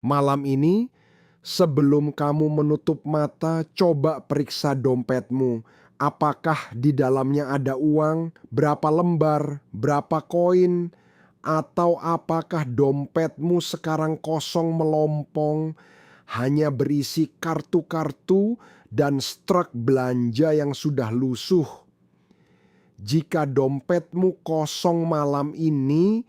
Malam ini, sebelum kamu menutup mata, coba periksa dompetmu. Apakah di dalamnya ada uang, berapa lembar, berapa koin, atau apakah dompetmu sekarang kosong melompong, hanya berisi kartu-kartu dan struk belanja yang sudah lusuh? Jika dompetmu kosong malam ini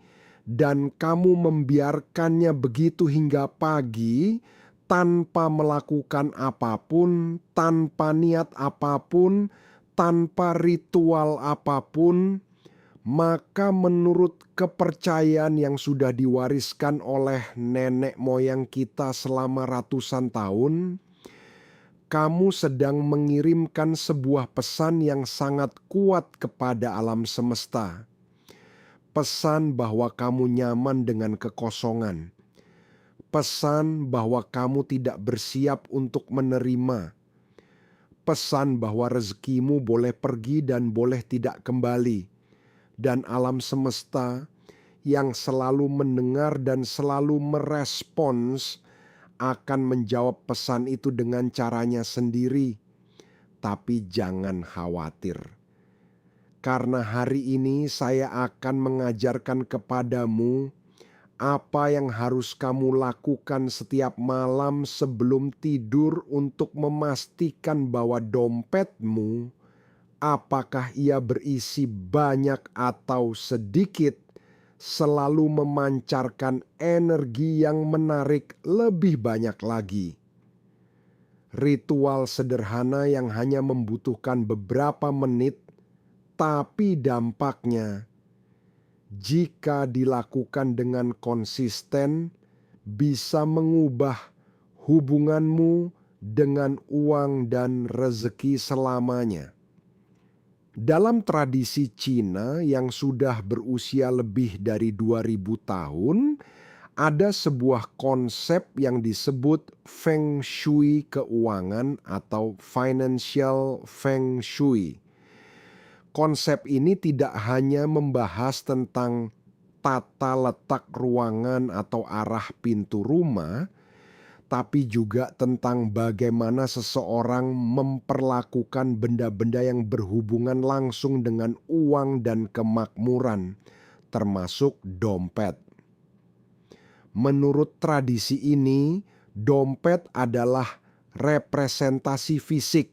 dan kamu membiarkannya begitu hingga pagi tanpa melakukan apapun, tanpa niat apapun, tanpa ritual apapun, maka menurut kepercayaan yang sudah diwariskan oleh nenek moyang kita selama ratusan tahun, kamu sedang mengirimkan sebuah pesan yang sangat kuat kepada alam semesta. Pesan bahwa kamu nyaman dengan kekosongan. Pesan bahwa kamu tidak bersiap untuk menerima. Pesan bahwa rezekimu boleh pergi dan boleh tidak kembali. Dan alam semesta yang selalu mendengar dan selalu merespons akan menjawab pesan itu dengan caranya sendiri. Tapi jangan khawatir, karena hari ini saya akan mengajarkan kepadamu apa yang harus kamu lakukan setiap malam sebelum tidur untuk memastikan bahwa dompetmu, apakah ia berisi banyak atau sedikit, selalu memancarkan energi yang menarik lebih banyak lagi. Ritual sederhana yang hanya membutuhkan beberapa menit, tapi dampaknya, jika dilakukan dengan konsisten, bisa mengubah hubunganmu dengan uang dan rezeki selamanya. Dalam tradisi Cina yang sudah berusia lebih dari 2000 tahun, ada sebuah konsep yang disebut Feng Shui keuangan atau Financial Feng Shui. Konsep ini tidak hanya membahas tentang tata letak ruangan atau arah pintu rumah, tapi juga tentang bagaimana seseorang memperlakukan benda-benda yang berhubungan langsung dengan uang dan kemakmuran, termasuk dompet. Menurut tradisi ini, dompet adalah representasi fisik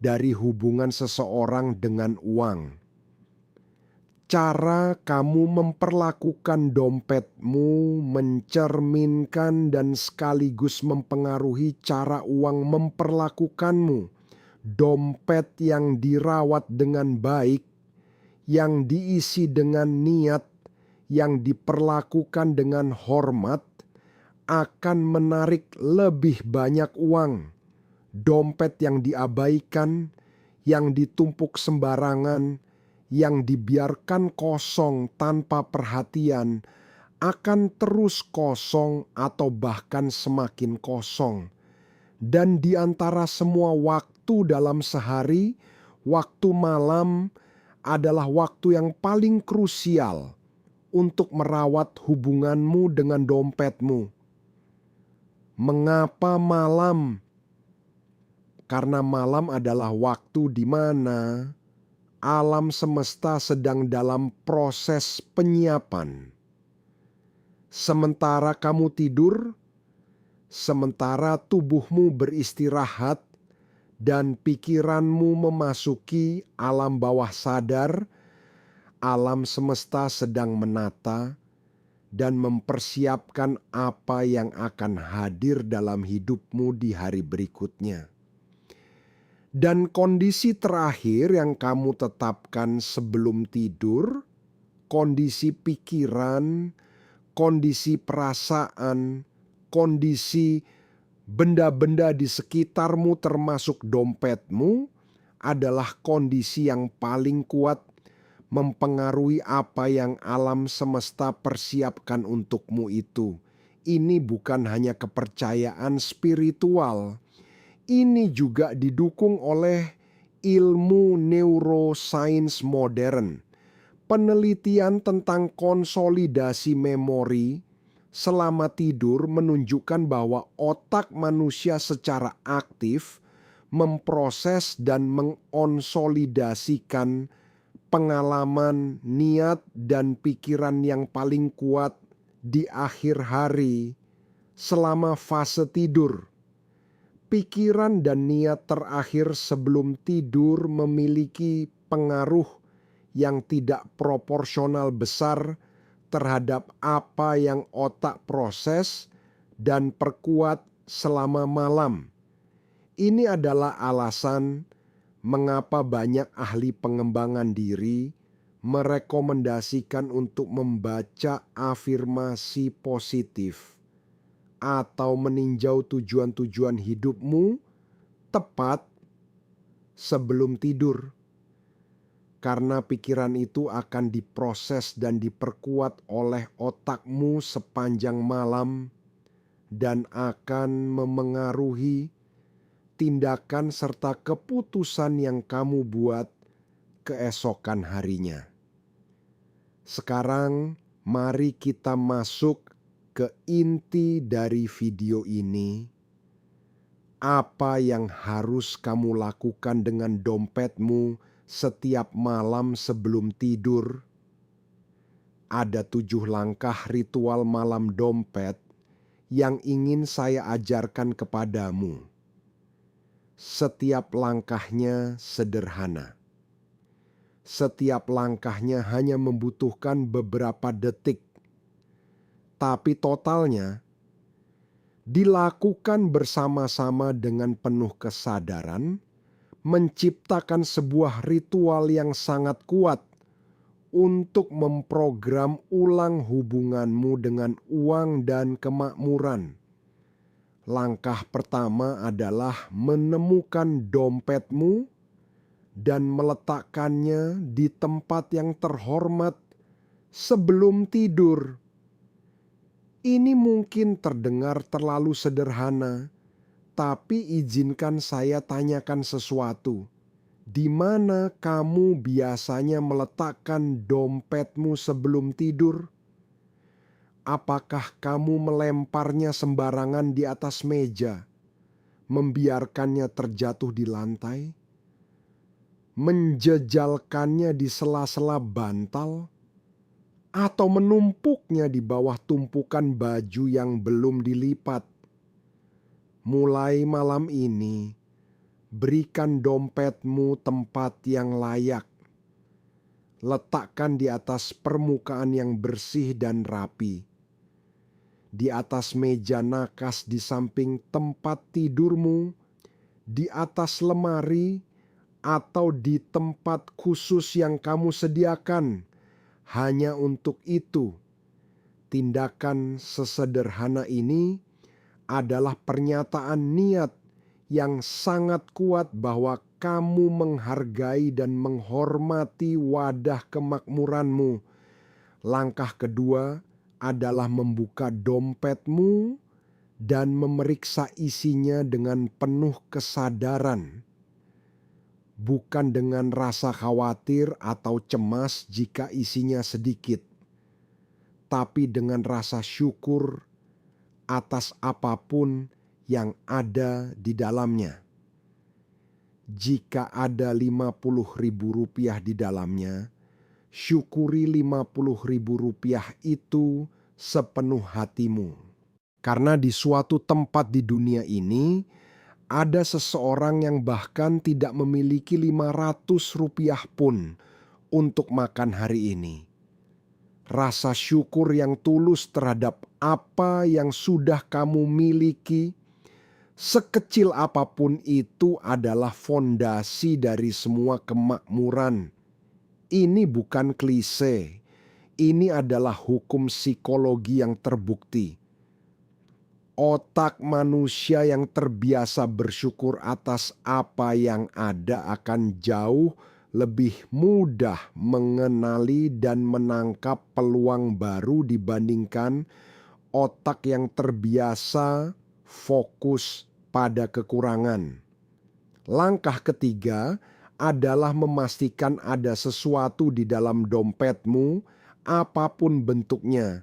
dari hubungan seseorang dengan uang. Cara kamu memperlakukan dompetmu mencerminkan dan sekaligus mempengaruhi cara uang memperlakukanmu. Dompet yang dirawat dengan baik, yang diisi dengan niat, yang diperlakukan dengan hormat, akan menarik lebih banyak uang. Dompet yang diabaikan, yang ditumpuk sembarangan, yang dibiarkan kosong tanpa perhatian, akan terus kosong atau bahkan semakin kosong. Dan di antara semua waktu dalam sehari, waktu malam adalah waktu yang paling krusial untuk merawat hubunganmu dengan dompetmu. Mengapa malam? Karena malam adalah waktu di mana alam semesta sedang dalam proses penyiapan. Sementara kamu tidur, sementara tubuhmu beristirahat dan pikiranmu memasuki alam bawah sadar, alam semesta sedang menata dan mempersiapkan apa yang akan hadir dalam hidupmu di hari berikutnya. Dan kondisi terakhir yang kamu tetapkan sebelum tidur, kondisi pikiran, kondisi perasaan, kondisi benda-benda di sekitarmu termasuk dompetmu, adalah kondisi yang paling kuat mempengaruhi apa yang alam semesta persiapkan untukmu itu. Ini bukan hanya kepercayaan spiritual, ini juga didukung oleh ilmu neuroscience modern. Penelitian tentang konsolidasi memori, selama tidur menunjukkan bahwa otak manusia secara aktif memproses dan mengonsolidasikan pengalaman, niat, dan pikiran yang paling kuat di akhir hari selama fase tidur. Pikiran dan niat terakhir sebelum tidur memiliki pengaruh yang tidak proporsional besar terhadap apa yang otak proses dan perkuat selama malam. Ini adalah alasan mengapa banyak ahli pengembangan diri merekomendasikan untuk membaca afirmasi positif atau meninjau tujuan-tujuan hidupmu tepat sebelum tidur. Karena pikiran itu akan diproses dan diperkuat oleh otakmu sepanjang malam dan akan memengaruhi tindakan serta keputusan yang kamu buat keesokan harinya. Sekarang mari kita masuk ke inti dari video ini. Apa yang harus kamu lakukan dengan dompetmu setiap malam sebelum tidur? Ada 7 langkah ritual malam dompet yang ingin saya ajarkan kepadamu. Setiap langkahnya sederhana. Setiap langkahnya hanya membutuhkan beberapa detik. Tapi totalnya dilakukan bersama-sama dengan penuh kesadaran, menciptakan sebuah ritual yang sangat kuat untuk memprogram ulang hubunganmu dengan uang dan kemakmuran. Langkah pertama adalah menemukan dompetmu dan meletakkannya di tempat yang terhormat sebelum tidur. Ini mungkin terdengar terlalu sederhana, tapi izinkan saya tanyakan sesuatu. Di mana kamu biasanya meletakkan dompetmu sebelum tidur? Apakah kamu melemparnya sembarangan di atas meja, membiarkannya terjatuh di lantai, menjejalkannya di sela-sela bantal, atau menumpuknya di bawah tumpukan baju yang belum dilipat? Mulai malam ini, berikan dompetmu tempat yang layak. Letakkan di atas permukaan yang bersih dan rapi. Di atas meja nakas di samping tempat tidurmu, di atas lemari, atau di tempat khusus yang kamu sediakan hanya untuk itu. Tindakan sesederhana ini adalah pernyataan niat yang sangat kuat bahwa kamu menghargai dan menghormati wadah kemakmuranmu. Langkah kedua adalah membuka dompetmu dan memeriksa isinya dengan penuh kesadaran. Bukan dengan rasa khawatir atau cemas jika isinya sedikit, tapi dengan rasa syukur atas apapun yang ada di dalamnya. Jika ada Rp50.000 di dalamnya, syukuri Rp50.000 itu sepenuh hatimu. Karena di suatu tempat di dunia ini, ada seseorang yang bahkan tidak memiliki Rp500 pun untuk makan hari ini. Rasa syukur yang tulus terhadap apa yang sudah kamu miliki, sekecil apapun itu, adalah fondasi dari semua kemakmuran. Ini bukan klise, ini adalah hukum psikologi yang terbukti. Otak manusia yang terbiasa bersyukur atas apa yang ada akan jauh lebih mudah mengenali dan menangkap peluang baru dibandingkan otak yang terbiasa fokus pada kekurangan. Langkah ketiga adalah memastikan ada sesuatu di dalam dompetmu, apapun bentuknya.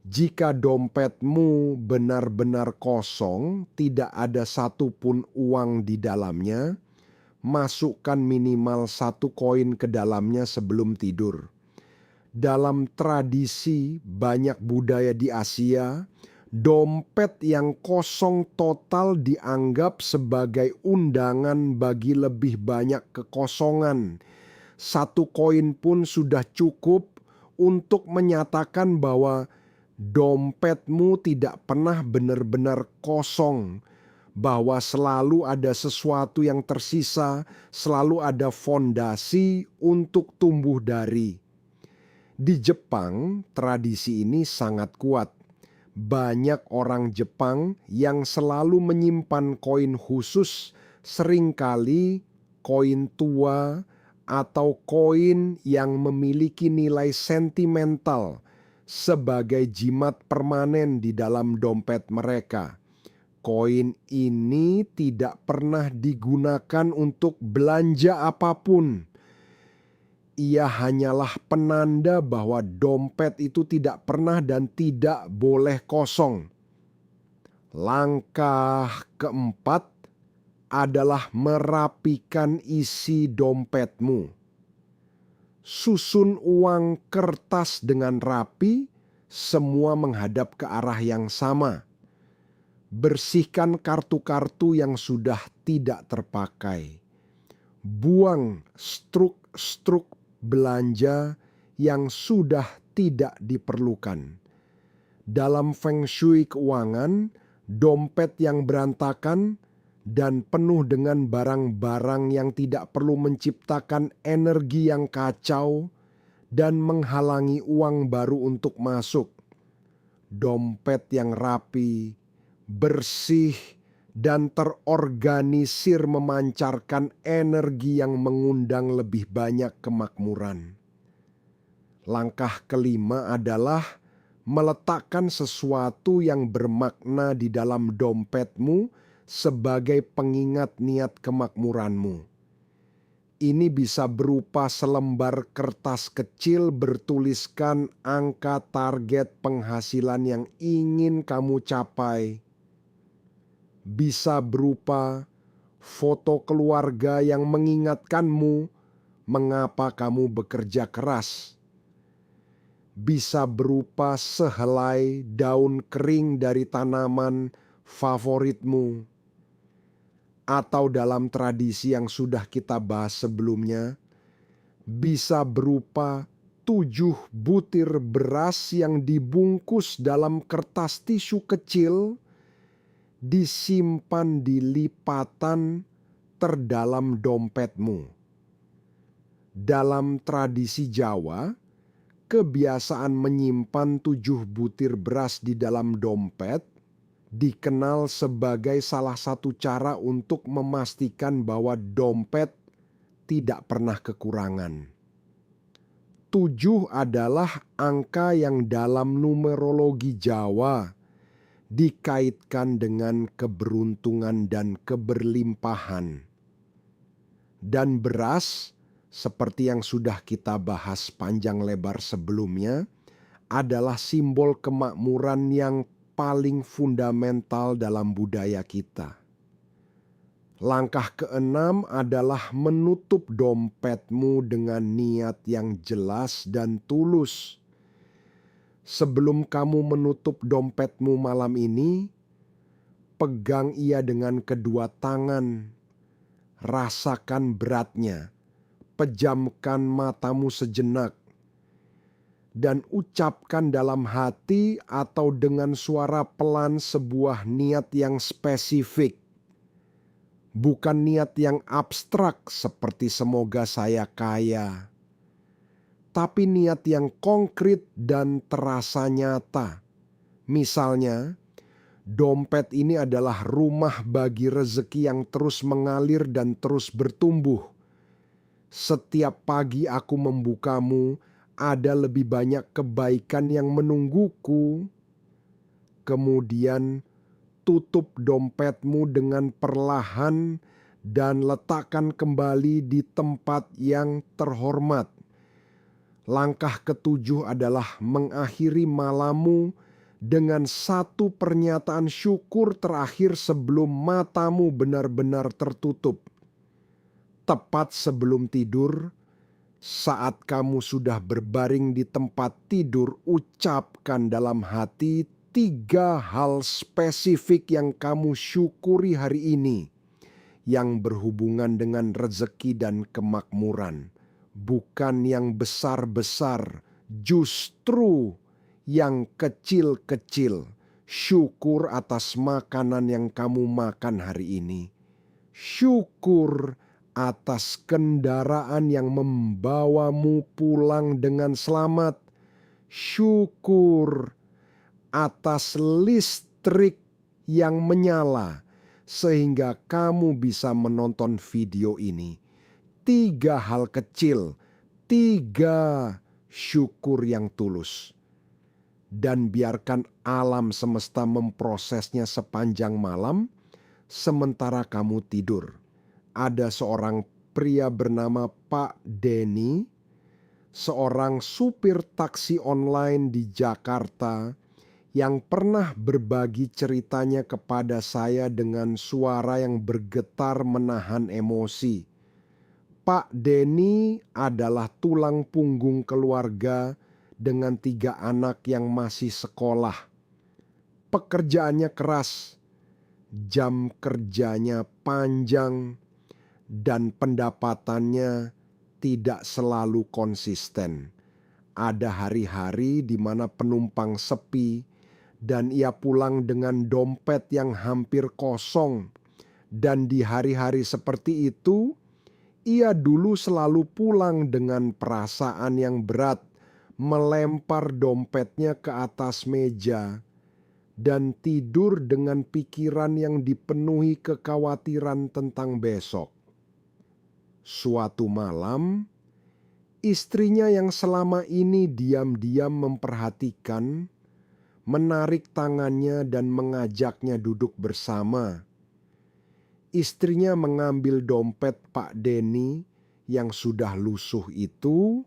Jika dompetmu benar-benar kosong, tidak ada satupun uang di dalamnya, masukkan minimal 1 koin ke dalamnya sebelum tidur. Dalam tradisi banyak budaya di Asia, dompet yang kosong total dianggap sebagai undangan bagi lebih banyak kekosongan. 1 koin pun sudah cukup untuk menyatakan bahwa dompetmu tidak pernah benar-benar kosong, bahwa selalu ada sesuatu yang tersisa, selalu ada fondasi untuk tumbuh dari. Di Jepang, tradisi ini sangat kuat. Banyak orang Jepang yang selalu menyimpan koin khusus, seringkali koin tua atau koin yang memiliki nilai sentimental sebagai jimat permanen di dalam dompet mereka. Koin ini tidak pernah digunakan untuk belanja apapun. Ia hanyalah penanda bahwa dompet itu tidak pernah dan tidak boleh kosong. Langkah keempat adalah merapikan isi dompetmu. Susun uang kertas dengan rapi, semua menghadap ke arah yang sama. Bersihkan kartu-kartu yang sudah tidak terpakai. Buang struk-struk belanja yang sudah tidak diperlukan. Dalam feng shui keuangan, dompet yang berantakan dan penuh dengan barang-barang yang tidak perlu menciptakan energi yang kacau dan menghalangi uang baru untuk masuk. Dompet yang rapi, bersih, dan terorganisir memancarkan energi yang mengundang lebih banyak kemakmuran. Langkah kelima adalah meletakkan sesuatu yang bermakna di dalam dompetmu sebagai pengingat niat kemakmuranmu. Ini bisa berupa selembar kertas kecil bertuliskan angka target penghasilan yang ingin kamu capai. Bisa berupa foto keluarga yang mengingatkanmu mengapa kamu bekerja keras. Bisa berupa sehelai daun kering dari tanaman favoritmu. Atau dalam tradisi yang sudah kita bahas sebelumnya, bisa berupa 7 butir beras yang dibungkus dalam kertas tisu kecil, disimpan di lipatan terdalam dompetmu. Dalam tradisi Jawa, kebiasaan menyimpan 7 butir beras di dalam dompet dikenal sebagai salah satu cara untuk memastikan bahwa dompet tidak pernah kekurangan. 7 adalah angka yang dalam numerologi Jawa dikaitkan dengan keberuntungan dan keberlimpahan. Dan beras, seperti yang sudah kita bahas panjang lebar sebelumnya, adalah simbol kemakmuran yang paling fundamental dalam budaya kita. Langkah keenam adalah menutup dompetmu dengan niat yang jelas dan tulus. Sebelum kamu menutup dompetmu malam ini, pegang ia dengan kedua tangan. Rasakan beratnya, pejamkan matamu sejenak, dan ucapkan dalam hati atau dengan suara pelan sebuah niat yang spesifik. Bukan niat yang abstrak seperti semoga saya kaya, tapi niat yang konkret dan terasa nyata. Misalnya, dompet ini adalah rumah bagi rezeki yang terus mengalir dan terus bertumbuh. Setiap pagi aku membukamu, ada lebih banyak kebaikan yang menungguku. Kemudian tutup dompetmu dengan perlahan dan letakkan kembali di tempat yang terhormat. Langkah ketujuh adalah mengakhiri malammu dengan satu pernyataan syukur terakhir sebelum matamu benar-benar tertutup. Tepat sebelum tidur, saat kamu sudah berbaring di tempat tidur, ucapkan dalam hati 3 hal spesifik yang kamu syukuri hari ini, yang berhubungan dengan rezeki dan kemakmuran. Bukan yang besar-besar, justru yang kecil-kecil. Syukur atas makanan yang kamu makan hari ini. Syukur atas kendaraan yang membawamu pulang dengan selamat. Syukur atas listrik yang menyala sehingga kamu bisa menonton video ini. 3 hal kecil, 3 syukur yang tulus. Dan biarkan alam semesta memprosesnya sepanjang malam sementara kamu tidur. Ada seorang pria bernama Pak Denny, seorang supir taksi online di Jakarta, yang pernah berbagi ceritanya kepada saya dengan suara yang bergetar menahan emosi. Pak Denny adalah tulang punggung keluarga dengan 3 anak yang masih sekolah. Pekerjaannya keras, jam kerjanya panjang, dan pendapatannya tidak selalu konsisten. Ada hari-hari di mana penumpang sepi dan ia pulang dengan dompet yang hampir kosong. Dan di hari-hari seperti itu, ia dulu selalu pulang dengan perasaan yang berat, melempar dompetnya ke atas meja, dan tidur dengan pikiran yang dipenuhi kekhawatiran tentang besok. Suatu malam, istrinya yang selama ini diam-diam memperhatikan, menarik tangannya dan mengajaknya duduk bersama. Istrinya mengambil dompet Pak Denny yang sudah lusuh itu,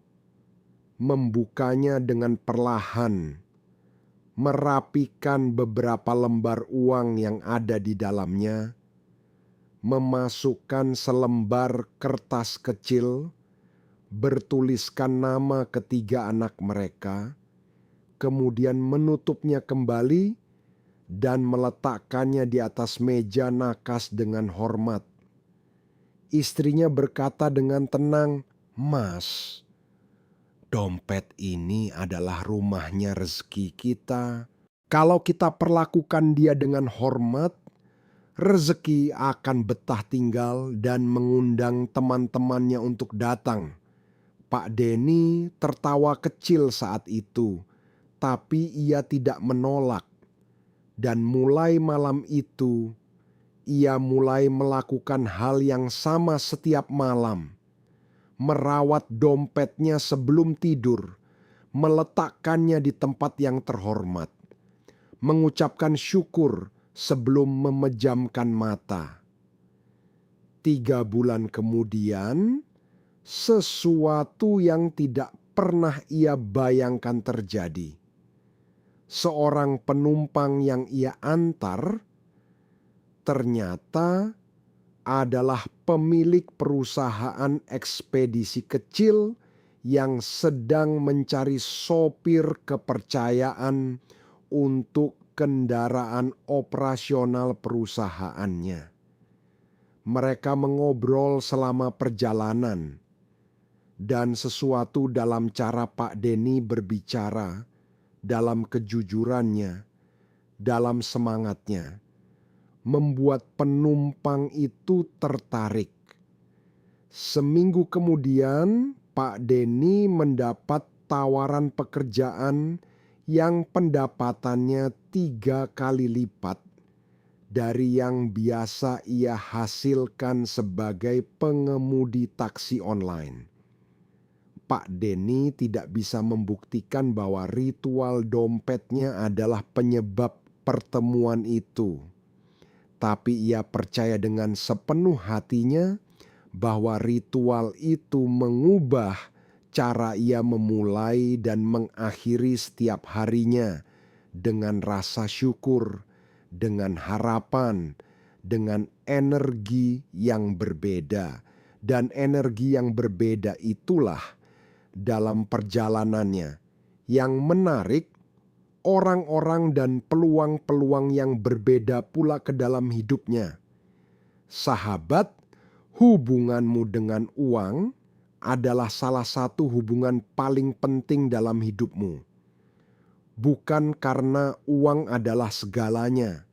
membukanya dengan perlahan, merapikan beberapa lembar uang yang ada di dalamnya, memasukkan selembar kertas kecil, bertuliskan nama ketiga anak mereka, kemudian menutupnya kembali dan meletakkannya di atas meja nakas dengan hormat. Istrinya berkata dengan tenang, "Mas, dompet ini adalah rumahnya rezeki kita. Kalau kita perlakukan dia dengan hormat, rezeki akan betah tinggal dan mengundang teman-temannya untuk datang." Pak Denny tertawa kecil saat itu, tapi ia tidak menolak. Dan mulai malam itu, ia mulai melakukan hal yang sama setiap malam. Merawat dompetnya sebelum tidur, meletakkannya di tempat yang terhormat, mengucapkan syukur sebelum memejamkan mata. 3 bulan kemudian, sesuatu yang tidak pernah ia bayangkan terjadi. Seorang penumpang yang ia antar ternyata adalah pemilik perusahaan ekspedisi kecil yang sedang mencari sopir kepercayaan untuk kendaraan operasional perusahaannya. Mereka mengobrol selama perjalanan, dan sesuatu dalam cara Pak Denny berbicara, dalam kejujurannya, dalam semangatnya, membuat penumpang itu tertarik. Seminggu kemudian, Pak Denny mendapat tawaran pekerjaan yang pendapatannya 3 kali lipat dari yang biasa ia hasilkan sebagai pengemudi taksi online. Pak Denny tidak bisa membuktikan bahwa ritual dompetnya adalah penyebab pertemuan itu. Tapi ia percaya dengan sepenuh hatinya bahwa ritual itu mengubah cara ia memulai dan mengakhiri setiap harinya dengan rasa syukur, dengan harapan, dengan energi yang berbeda. Dan energi yang berbeda itulah dalam perjalanannya yang menarik orang-orang dan peluang-peluang yang berbeda pula ke dalam hidupnya. Sahabat, hubunganmu dengan uang adalah salah satu hubungan paling penting dalam hidupmu. Bukan karena uang adalah segalanya,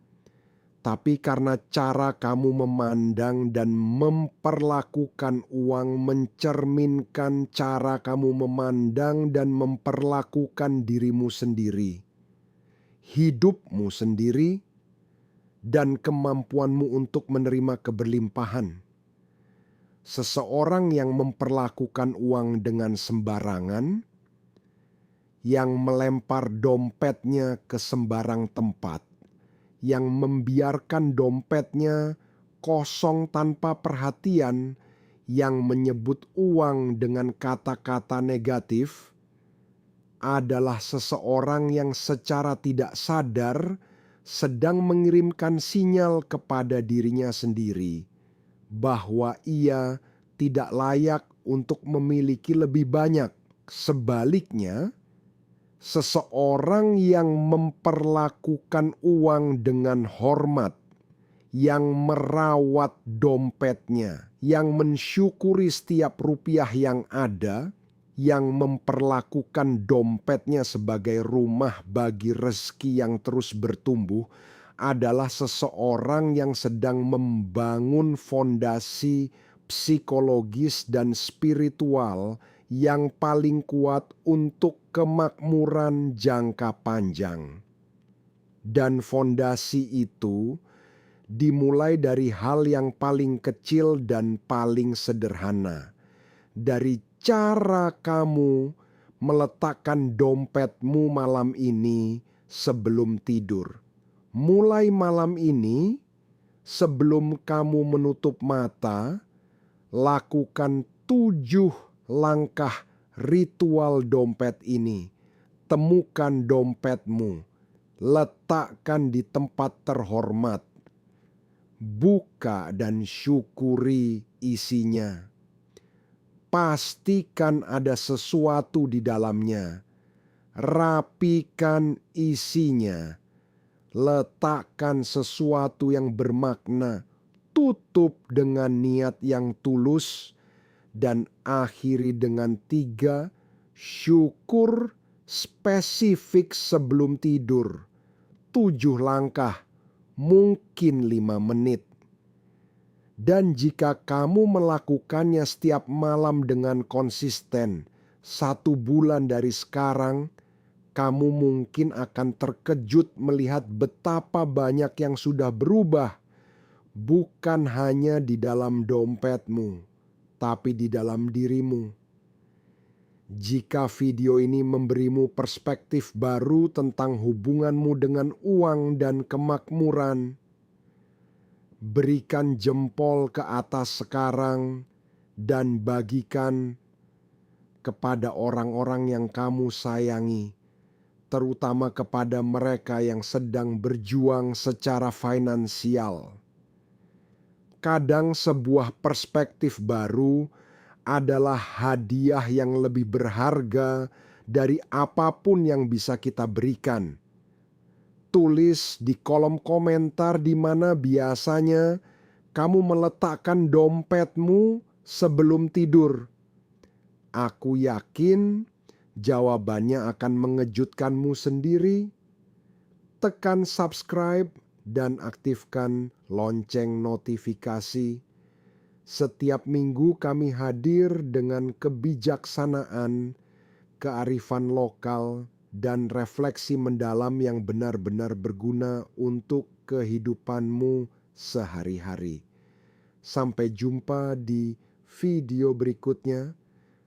tapi karena cara kamu memandang dan memperlakukan uang mencerminkan cara kamu memandang dan memperlakukan dirimu sendiri, hidupmu sendiri, dan kemampuanmu untuk menerima keberlimpahan. Seseorang yang memperlakukan uang dengan sembarangan, yang melempar dompetnya ke sembarang tempat, yang membiarkan dompetnya kosong tanpa perhatian, yang menyebut uang dengan kata-kata negatif, adalah seseorang yang secara tidak sadar sedang mengirimkan sinyal kepada dirinya sendiri bahwa ia tidak layak untuk memiliki lebih banyak. Sebaliknya, seseorang yang memperlakukan uang dengan hormat, yang merawat dompetnya, yang mensyukuri setiap rupiah yang ada, yang memperlakukan dompetnya sebagai rumah bagi rezeki yang terus bertumbuh, adalah seseorang yang sedang membangun fondasi psikologis dan spiritual yang paling kuat untuk kemakmuran jangka panjang. Dan fondasi itu dimulai dari hal yang paling kecil dan paling sederhana. Dari cara kamu meletakkan dompetmu malam ini sebelum tidur. Mulai malam ini, sebelum kamu menutup mata, lakukan 7 langkah ritual dompet ini. Temukan dompetmu, letakkan di tempat terhormat, buka dan syukuri isinya. Pastikan ada sesuatu di dalamnya, rapikan isinya, letakkan sesuatu yang bermakna, tutup dengan niat yang tulus, dan akhiri dengan 3 syukur spesifik sebelum tidur. 7 langkah, mungkin 5 menit. Dan jika kamu melakukannya setiap malam dengan konsisten, 1 bulan dari sekarang, kamu mungkin akan terkejut melihat betapa banyak yang sudah berubah. Bukan hanya di dalam dompetmu, tapi di dalam dirimu. Jika video ini memberimu perspektif baru tentang hubunganmu dengan uang dan kemakmuran, berikan jempol ke atas sekarang dan bagikan kepada orang-orang yang kamu sayangi, terutama kepada mereka yang sedang berjuang secara finansial. Kadang sebuah perspektif baru adalah hadiah yang lebih berharga dari apapun yang bisa kita berikan. Tulis di kolom komentar di mana biasanya kamu meletakkan dompetmu sebelum tidur. Aku yakin jawabannya akan mengejutkanmu sendiri. Tekan subscribe dan aktifkan lonceng notifikasi. Setiap minggu kami hadir dengan kebijaksanaan, kearifan lokal, dan refleksi mendalam yang benar-benar berguna untuk kehidupanmu sehari-hari. Sampai jumpa di video berikutnya.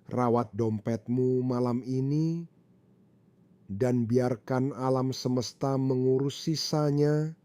Rawat dompetmu malam ini dan biarkan alam semesta mengurus sisanya